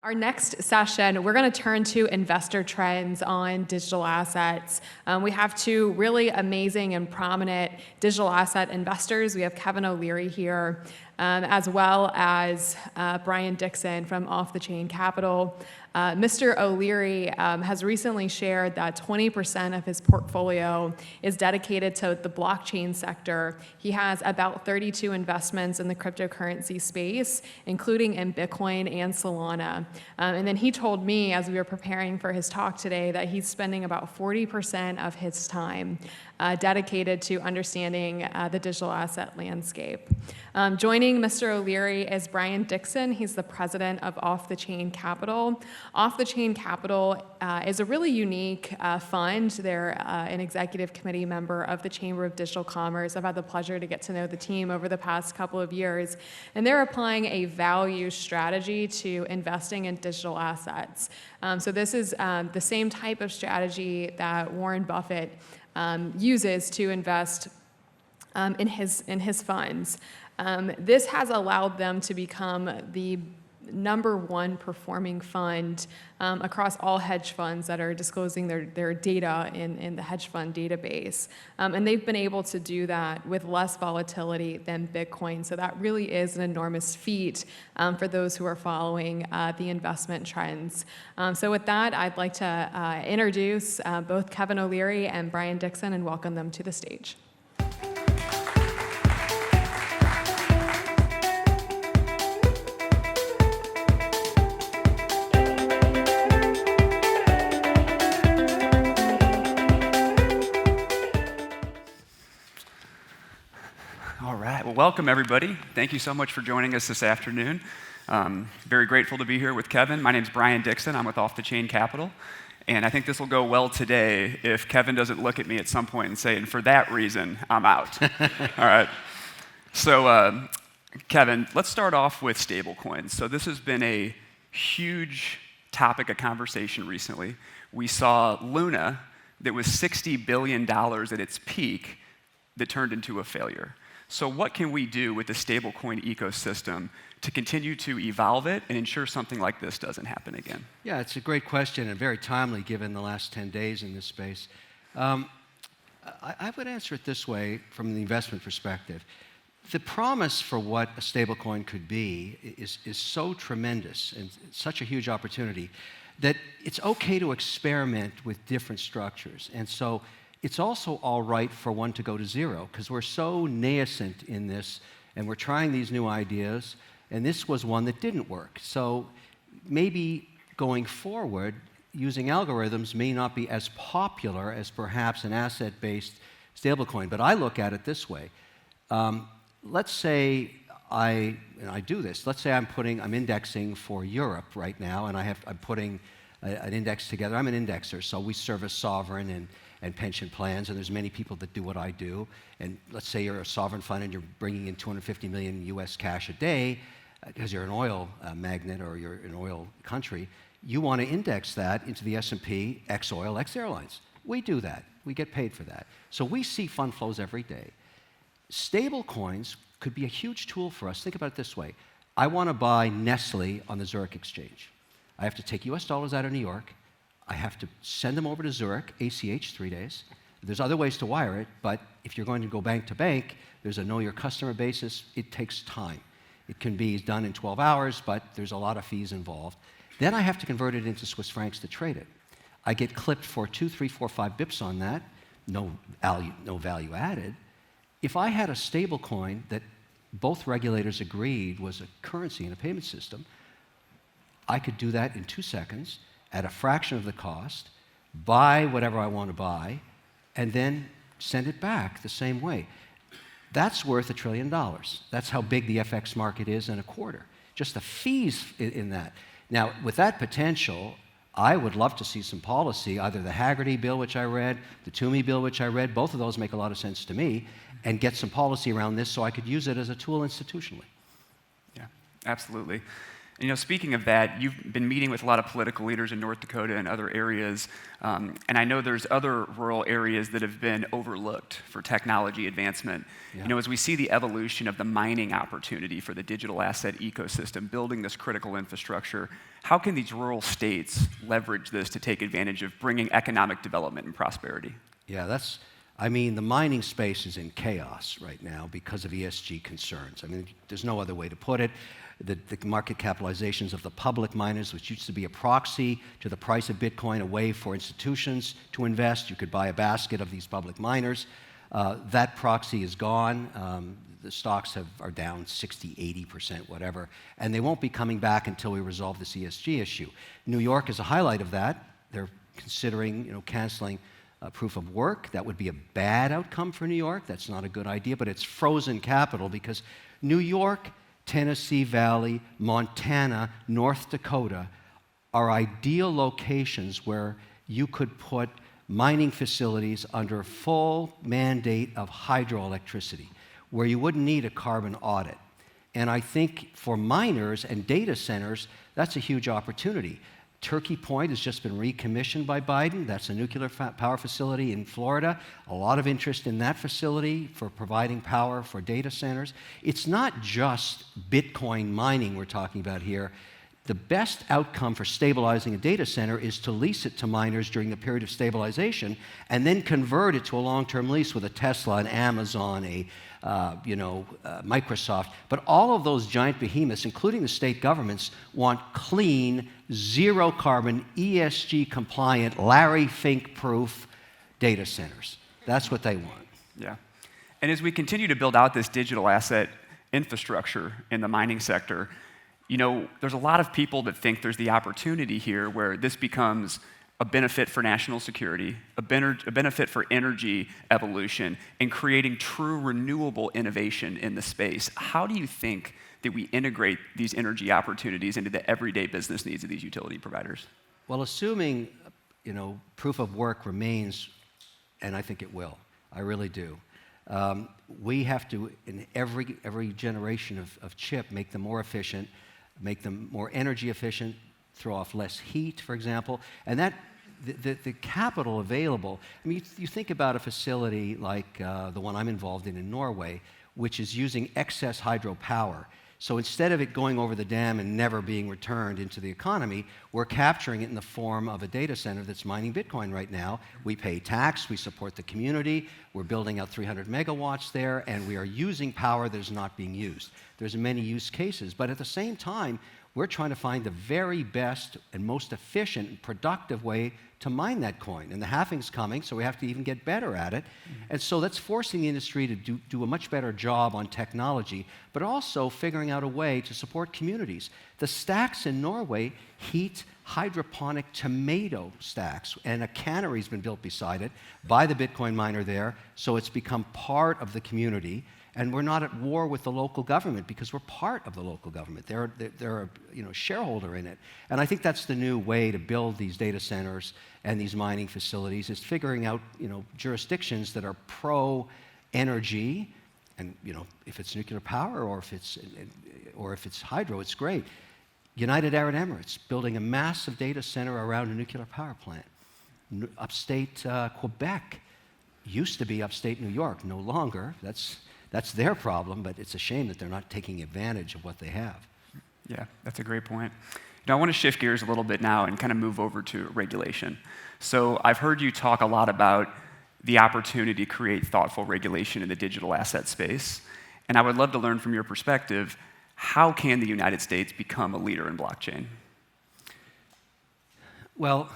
Our next session, we're going to turn to investor trends on digital assets. We have two really amazing and prominent digital asset investors. We have Kevin O'Leary here, as well as Brian Dixon from Off the Chain Capital. Mr. O'Leary has recently shared that 20% of his portfolio is dedicated to the blockchain sector. He has about 32 investments in the cryptocurrency space, including in Bitcoin and Solana. And then he told me, as we were preparing for his talk today, that he's spending about 40% of his time dedicated to understanding the digital asset landscape. Joining Mr. O'Leary is Brian Dixon. He's the president of Off the Chain Capital. Off the Chain Capital is a really unique fund. They're an executive committee member of the Chamber of Digital Commerce. I've had the pleasure to get to know the team over the past couple of years, and they're applying a value strategy to investing in digital assets. So this is the same type of strategy that Warren Buffett uses to invest in his funds. This has allowed them to become the #1 performing fund across all hedge funds that are disclosing their data in the hedge fund database. And they've been able to do that with less volatility than Bitcoin. So that really is an enormous feat for those who are following the investment trends. So with that, I'd like to introduce both Kevin O'Leary and Brian Dixon and welcome them to the stage. Well, welcome everybody. Thank you so much for joining us this afternoon. Very grateful to be here with Kevin. My name's Brian Dixon. I'm with Off the Chain Capital. And I think this will go well today if Kevin doesn't look at me at some point and say, and for that reason, I'm out. All right. So, Kevin, let's start off with stablecoins. So this has been a huge topic of conversation recently. We saw Luna that was $60 billion at its peak that turned into a failure. So what can we do with the stablecoin ecosystem to continue to evolve it and ensure something like this doesn't happen again? Yeah, it's a great question and very timely given the last 10 days in this space. I would answer it this way from the investment perspective. The promise for what a stablecoin could be is so tremendous and such a huge opportunity that it's okay to experiment with different structures. And so it's also all right for one to go to zero because we're so nascent in this and we're trying these new ideas, and this was one that didn't work. So maybe going forward, using algorithms may not be as popular as perhaps an asset-based stablecoin, but I look at it this way. Let's say I do this. Let's say I'm indexing for Europe right now, and I'm putting an index together. I'm an indexer, so we service sovereign and pension plans, and there's many people that do what I do. And let's say you're a sovereign fund and you're bringing in 250 million US cash a day because you're an oil magnet or you're an oil country. You want to index that into the S&P, X oil, X airlines. We do that. We get paid for that. So we see fund flows every day. Stable coins could be a huge tool for us. Think about it this way. I want to buy Nestle on the Zurich exchange. I have to take US dollars out of New York. I have to send them over to Zurich, ACH, 3 days. There's other ways to wire it, but if you're going to go bank to bank, there's a know your customer basis. It takes time. It can be done in 12 hours, but there's a lot of fees involved. Then I have to convert it into Swiss francs to trade it. I get clipped for 2, 3, 4, 5 bips on that, no value added. If I had a stable coin that both regulators agreed was a currency in a payment system, I could do that in 2 seconds at a fraction of the cost, buy whatever I want to buy, and then send it back the same way. That's worth $1 trillion. That's how big the FX market is in a quarter. Just the fees in that. Now, with that potential, I would love to see some policy, either the Haggerty bill, which I read, the Toomey bill, which I read, both of those make a lot of sense to me, and get some policy around this so I could use it as a tool institutionally. Yeah, absolutely. Speaking of that, you've been meeting with a lot of political leaders in North Dakota and other areas, and I know there's other rural areas that have been overlooked for technology advancement. Yeah. As we see the evolution of the mining opportunity for the digital asset ecosystem, building this critical infrastructure, how can these rural states leverage this to take advantage of bringing economic development and prosperity? Yeah, the mining space is in chaos right now because of ESG concerns. There's no other way to put it. The market capitalizations of the public miners, which used to be a proxy to the price of Bitcoin, a way for institutions to invest. You could buy a basket of these public miners. That proxy is gone. The stocks are down 60, 80%, whatever, and they won't be coming back until we resolve this ESG issue. New York is a highlight of that. They're considering canceling proof of work. That would be a bad outcome for New York. That's not a good idea, but it's frozen capital because New York, Tennessee Valley, Montana, North Dakota are ideal locations where you could put mining facilities under full mandate of hydroelectricity, where you wouldn't need a carbon audit. And I think for miners and data centers, that's a huge opportunity. Turkey Point has just been recommissioned by Biden. That's a nuclear power facility in Florida. A lot of interest in that facility for providing power for data centers. It's not just Bitcoin mining we're talking about here. The best outcome for stabilizing a data center is to lease it to miners during the period of stabilization and then convert it to a long-term lease with a Tesla, an Amazon, Microsoft. But all of those giant behemoths, including the state governments, want clean, zero-carbon, ESG-compliant, Larry Fink-proof data centers. That's what they want. Yeah. And as we continue to build out this digital asset infrastructure in the mining sector, there's a lot of people that think there's the opportunity here where this becomes a benefit for national security, a benefit for energy evolution, and creating true renewable innovation in the space. How do you think that we integrate these energy opportunities into the everyday business needs of these utility providers? Well, assuming, proof of work remains, and I think it will, I really do, we have to, in every generation of chip, make them more efficient, make them more energy efficient, throw off less heat, for example, and that the capital available. You think about a facility like the one I'm involved in Norway, which is using excess hydropower. So instead of it going over the dam and never being returned into the economy, we're capturing it in the form of a data center that's mining Bitcoin right now. We pay tax, we support the community, we're building out 300 megawatts there, and we are using power that is not being used. There's many use cases, but at the same time, we're trying to find the very best and most efficient and productive way to mine that coin. And the halving's coming, so we have to even get better at it. And so that's forcing the industry to do a much better job on technology, but also figuring out a way to support communities. The stacks in Norway heat hydroponic tomato stacks, and a cannery's been built beside it by the Bitcoin miner there, so it's become part of the community. And we're not at war with the local government because we're part of the local government. They're a shareholder in it. And I think that's the new way to build these data centers and these mining facilities, is figuring out jurisdictions that are pro-energy, and if it's nuclear power or if it's hydro, it's great. United Arab Emirates building a massive data center around a nuclear power plant. Upstate Quebec used to be upstate New York, no longer. That's their problem, but it's a shame that they're not taking advantage of what they have. Yeah, that's a great point. Now, I want to shift gears a little bit now and kind of move over to regulation. So I've heard you talk a lot about the opportunity to create thoughtful regulation in the digital asset space, and I would love to learn from your perspective, how can the United States become a leader in blockchain? Well,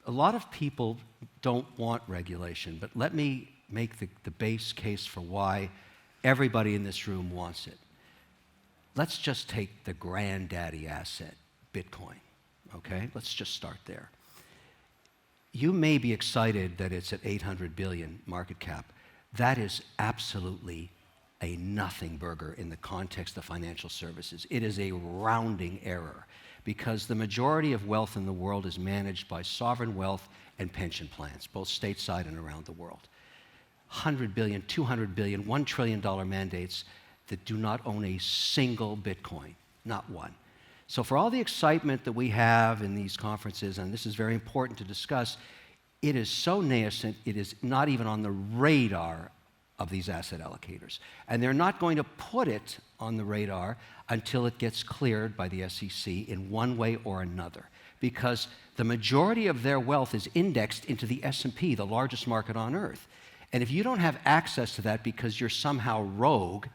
a lot of people don't want regulation, but let me make the base case for why everybody in this room wants it. Let's just take the granddaddy asset, Bitcoin, okay? Let's just start there. You may be excited that it's at 800 billion market cap. That is absolutely a nothing burger in the context of financial services. It is a rounding error because the majority of wealth in the world is managed by sovereign wealth and pension plans, both stateside and around the world. 100 billion, 200 billion, $1 trillion mandates that do not own a single Bitcoin, not one. So for all the excitement that we have in these conferences, and this is very important to discuss, it is so nascent, it is not even on the radar of these asset allocators. And they're not going to put it on the radar until it gets cleared by the SEC in one way or another, because the majority of their wealth is indexed into the S&P, the largest market on earth. And if you don't have access to that because you're somehow rogue,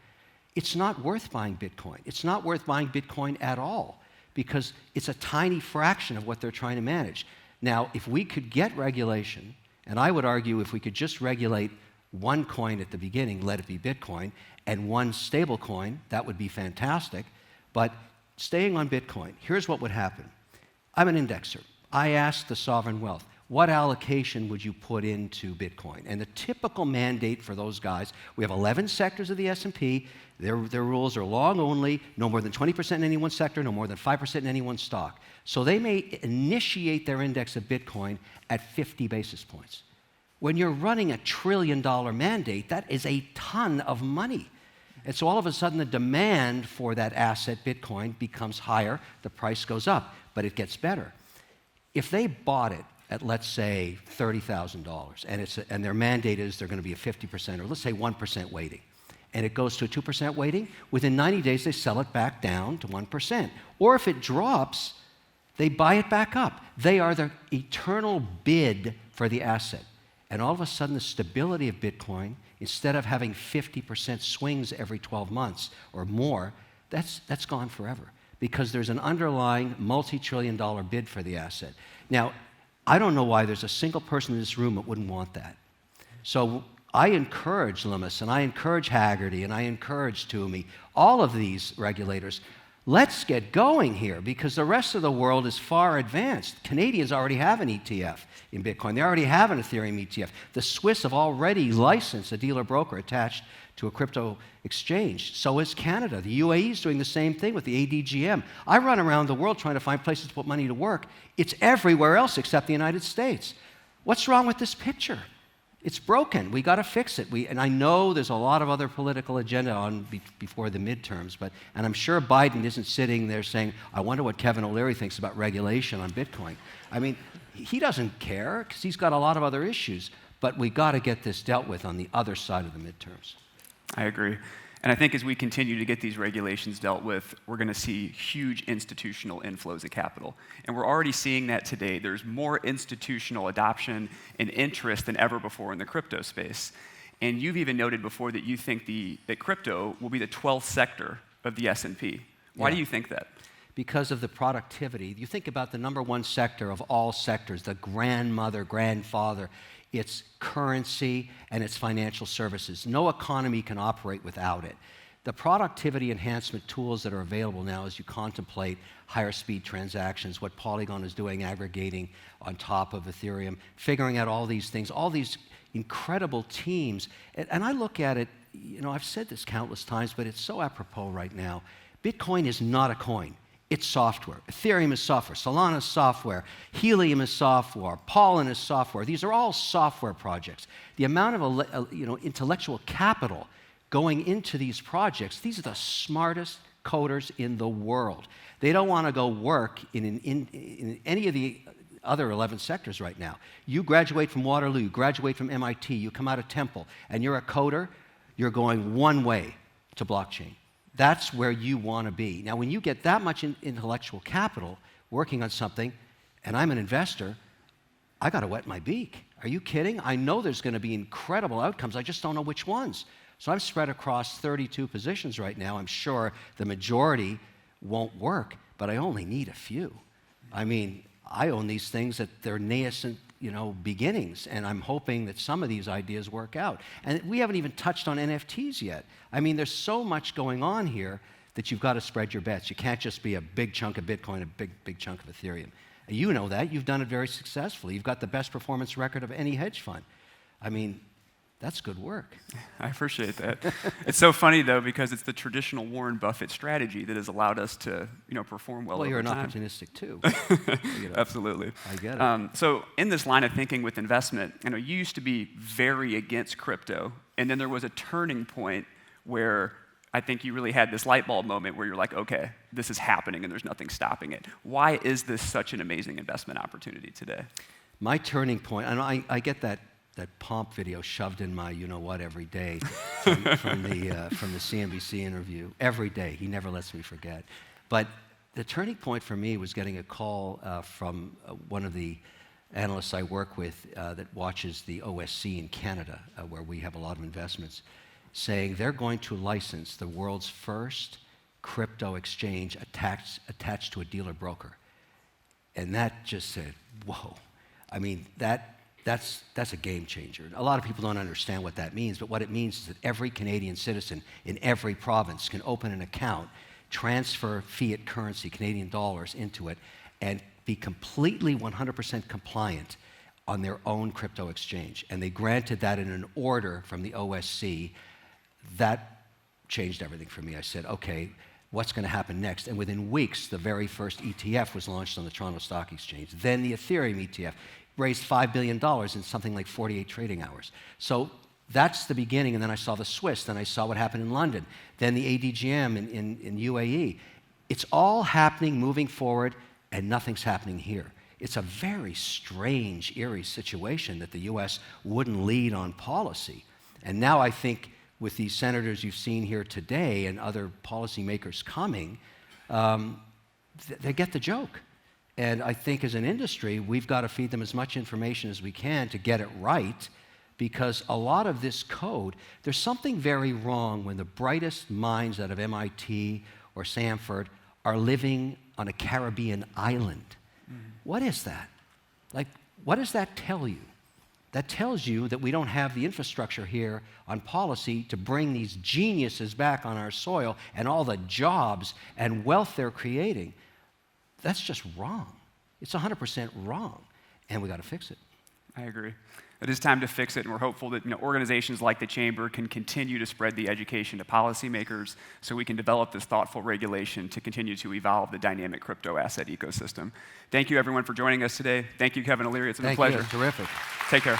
it's not worth buying Bitcoin. It's not worth buying Bitcoin at all, because it's a tiny fraction of what they're trying to manage. Now, if we could get regulation, and I would argue if we could just regulate one coin at the beginning, let it be Bitcoin, and one stable coin, that would be fantastic. But staying on Bitcoin, here's what would happen. I'm an indexer. I asked the sovereign wealth, what allocation would you put into Bitcoin? And the typical mandate for those guys, we have 11 sectors of the S&P. Their rules are long only, no more than 20% in any one sector, no more than 5% in any one stock. So they may initiate their index of Bitcoin at 50 basis points. When you're running a $1 trillion mandate, that is a ton of money. And so all of a sudden, the demand for that asset, Bitcoin, becomes higher. The price goes up, but it gets better. If they bought it at, let's say, $30,000, and their mandate is they're going to be a 50%, or let's say 1% weighting, and it goes to a 2% weighting, within 90 days, they sell it back down to 1%. Or if it drops, they buy it back up. They are the eternal bid for the asset. And all of a sudden, the stability of Bitcoin, instead of having 50% swings every 12 months or more, that's gone forever, because there's an underlying multi-trillion-dollar bid for the asset. Now, I don't know why there's a single person in this room that wouldn't want that. So I encourage Lummis, and I encourage Haggerty, and I encourage Toomey, all of these regulators, let's get going here, because the rest of the world is far advanced. Canadians already have an ETF in Bitcoin. They already have an Ethereum ETF. The Swiss have already licensed a dealer-broker attached to a crypto exchange. So is Canada. The UAE is doing the same thing with the ADGM. I run around the world trying to find places to put money to work. It's everywhere else except the United States. What's wrong with this picture? It's broken. We got to fix it. And I know there's a lot of other political agenda on before the midterms, and I'm sure Biden isn't sitting there saying, I wonder what Kevin O'Leary thinks about regulation on Bitcoin. I mean, he doesn't care because he's got a lot of other issues, but we got to get this dealt with on the other side of the midterms. I agree. And I think as we continue to get these regulations dealt with, we're going to see huge institutional inflows of capital. And we're already seeing that today. There's more institutional adoption and interest than ever before in the crypto space. And you've even noted before that you think that crypto will be the 12th sector of the S&P. Why do you think that? Because of the productivity. You think about the number one sector of all sectors, the grandfather, it's currency and it's financial services. No economy can operate without it. The productivity enhancement tools that are available now as you contemplate higher speed transactions, what Polygon is doing, aggregating on top of Ethereum, figuring out all these things, all these incredible teams. And I look at it, I've said this countless times, but it's so apropos right now. Bitcoin is not a coin. It's software. Ethereum is software. Solana is software. Helium is software. Pollen is software. These are all software projects. The amount of intellectual capital going into these projects, these are the smartest coders in the world. They don't want to go work in any of the other 11 sectors right now. You graduate from Waterloo, you graduate from MIT, you come out of Temple, and you're a coder, you're going one way to blockchain. That's where you want to be. Now, when you get that much intellectual capital working on something, and I'm an investor, I got to wet my beak. Are you kidding? I know there's going to be incredible outcomes. I just don't know which ones. So I'm spread across 32 positions right now. I'm sure the majority won't work, but I only need a few. I mean, I own these things at their nascent beginnings, and I'm hoping that some of these ideas work out. And we haven't even touched on NFTs yet. I mean, there's so much going on here that you've got to spread your bets. You can't just be a big chunk of Bitcoin, a big chunk of Ethereum. And you know that. You've done it very successfully. You've got the best performance record of any hedge fund. I mean, that's good work. I appreciate that. It's so funny, though, because it's the traditional Warren Buffett strategy that has allowed us to, perform well over you're time. an opportunistic, too. Absolutely. I get it. So in this line of thinking with investment, you used to be very against crypto, and then there was a turning point where I think you really had this light bulb moment where you're like, okay, this is happening and there's nothing stopping it. Why is this such an amazing investment opportunity today? My turning point, and I get that pomp video shoved in my you-know-what every day from the CNBC interview. Every day. He never lets me forget. But the turning point for me was getting a call from one of the analysts I work with that watches the OSC in Canada, where we have a lot of investments, saying they're going to license the world's first crypto exchange attached to a dealer broker. And that just said, whoa. I mean, that's a game changer. A lot of people don't understand what that means, but what it means is that every Canadian citizen in every province can open an account, transfer fiat currency, Canadian dollars, into it, and be completely 100% compliant on their own crypto exchange. And they granted that in an order from the OSC. That changed everything for me. I said, okay, what's going to happen next? And within weeks, the very first ETF was launched on the Toronto Stock Exchange. Then the Ethereum ETF raised $5 billion in something like 48 trading hours. So that's the beginning, and then I saw the Swiss, then I saw what happened in London, then the ADGM in UAE. It's all happening, moving forward, and nothing's happening here. It's a very strange, eerie situation that the US wouldn't lead on policy. And now I think with these senators you've seen here today and other policymakers coming, they get the joke. And I think as an industry, we've got to feed them as much information as we can to get it right, because a lot of this code, there's something very wrong when the brightest minds out of MIT or Stanford are living on a Caribbean island. What is that? Like, what does that tell you? That tells you that we don't have the infrastructure here on policy to bring these geniuses back on our soil and all the jobs and wealth they're creating. That's just wrong. It's 100% wrong, and we got to fix it. I agree. It is time to fix it, and we're hopeful that organizations like the Chamber can continue to spread the education to policymakers so we can develop this thoughtful regulation to continue to evolve the dynamic crypto asset ecosystem. Thank you, everyone, for joining us today. Thank you, Kevin O'Leary. It's been a pleasure. Thank you. Terrific. Take care.